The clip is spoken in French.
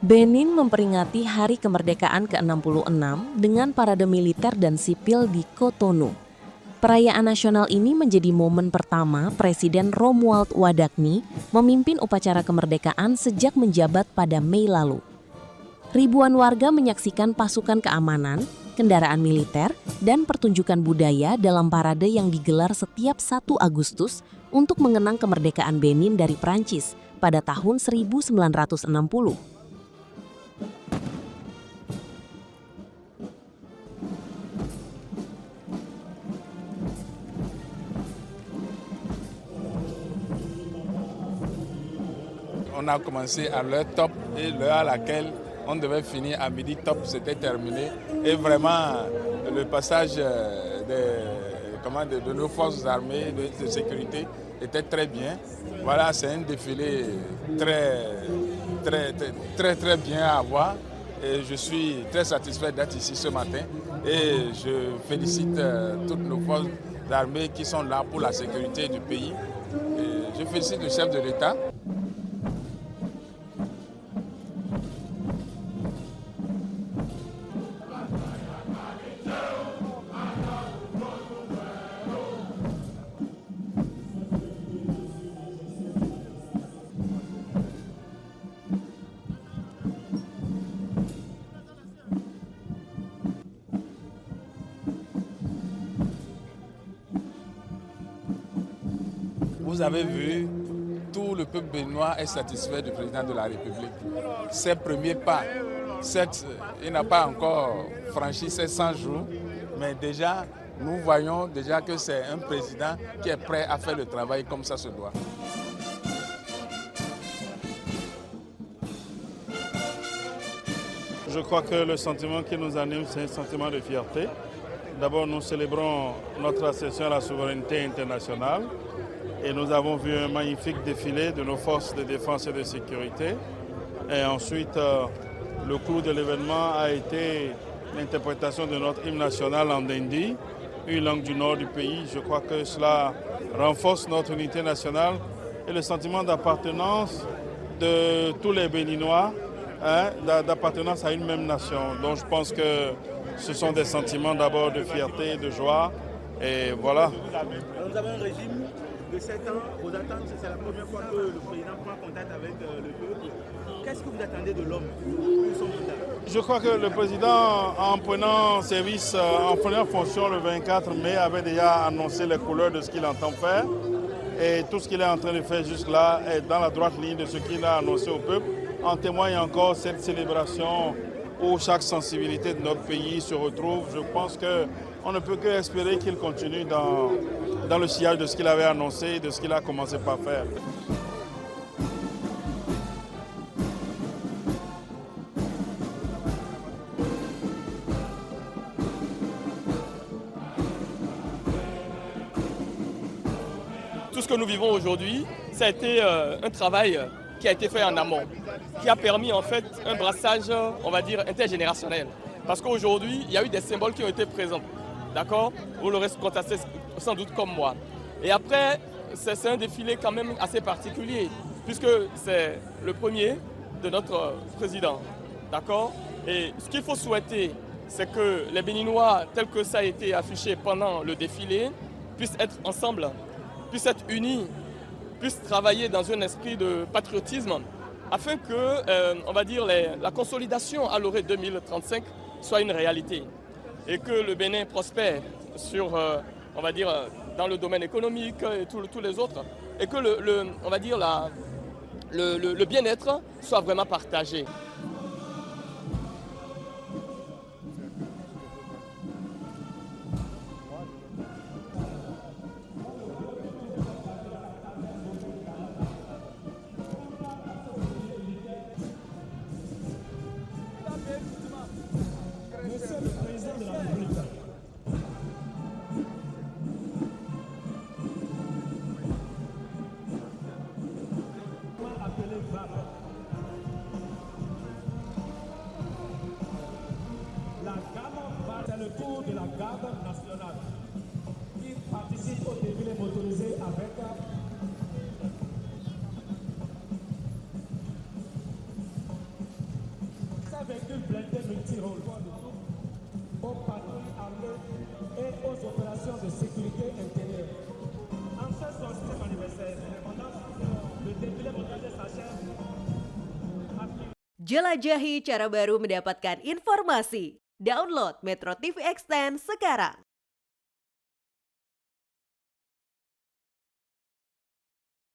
Benin memperingati Hari Kemerdekaan ke-66 dengan parade militer dan sipil di Cotonou. Perayaan nasional ini menjadi momen pertama Presiden Romuald Wadagni memimpin upacara kemerdekaan sejak menjabat pada Mei lalu. Ribuan warga menyaksikan pasukan keamanan, kendaraan militer, dan pertunjukan budaya dalam parade yang digelar setiap 1 Agustus untuk mengenang kemerdekaan Benin dari Prancis pada tahun 1960. On a commencé à l'heure top et l'heure à laquelle on devait finir à midi top, c'était terminé. Et vraiment, le passage de nos forces armées de sécurité était très bien. Voilà, c'est un défilé très bien à voir. Et je suis très satisfait d'être ici ce matin. Et je félicite toutes nos forces armées qui sont là pour la sécurité du pays. Et je félicite le chef de l'État. Vous avez vu, tout le peuple béninois est satisfait du président de la République. Ses premiers pas, il n'a pas encore franchi ses 100 jours, mais déjà, nous voyons déjà que c'est un président qui est prêt à faire le travail comme ça se doit. Je crois que le sentiment qui nous anime, c'est un sentiment de fierté. D'abord, nous célébrons notre accession à la souveraineté internationale et nous avons vu un magnifique défilé de nos forces de défense et de sécurité. Et ensuite, le clou de l'événement a été l'interprétation de notre hymne national en Dindi, une langue du nord du pays. Je crois que cela renforce notre unité nationale et le sentiment d'appartenance de tous les Béninois, d'appartenance à une même nation. Donc je pense que ce sont des sentiments d'abord de fierté, de joie, et voilà. Nous avons un régime de 7 ans. Vos attentes, c'est la première fois que le président prend contact avec le peuple. Qu'est-ce que vous attendez de l'homme pour son mandat? Je crois que le président, en prenant service, en prenant fonction le 24 mai, avait déjà annoncé les couleurs de ce qu'il entend faire. Et tout ce qu'il est en train de faire jusque-là est dans la droite ligne de ce qu'il a annoncé au peuple. En témoigne encore cette célébration où chaque sensibilité de notre pays se retrouve. Je pense qu'on ne peut que espérer qu'il continue dans le sillage de ce qu'il avait annoncé et de ce qu'il a commencé par faire. Tout ce que nous vivons aujourd'hui, ça a été un travail qui a été fait en amont, qui a permis en fait un brassage, on va dire, intergénérationnel. Parce qu'aujourd'hui, il y a eu des symboles qui ont été présents, d'accord? Vous l'aurez constaté sans doute comme moi. Et après, c'est un défilé quand même assez particulier, puisque c'est le premier de notre président, d'accord? Et ce qu'il faut souhaiter, c'est que les Béninois, tel que ça a été affiché pendant le défilé, puissent être ensemble, puissent être unis, puissent travailler dans un esprit de patriotisme afin que, on va dire, la consolidation à l'horizon 2035 soit une réalité et que le Bénin prospère sur, on va dire, dans le domaine économique et tous les autres et que on va dire, le bien-être soit vraiment partagé. Monsieur le Président de la République, appelé VAP. La gamme VAP, c'est le tour de la garde nationale qui participe au défilé motorisé avec véhicules blindés multi-rôles aux patrouilles armées et aux opérations de sécurité intérieure. En ce solstice anniversaire, le défilé motorisé s'achève. Jelajahi cara baru mendapatkan informasi. Download Metro TV Extend sekarang.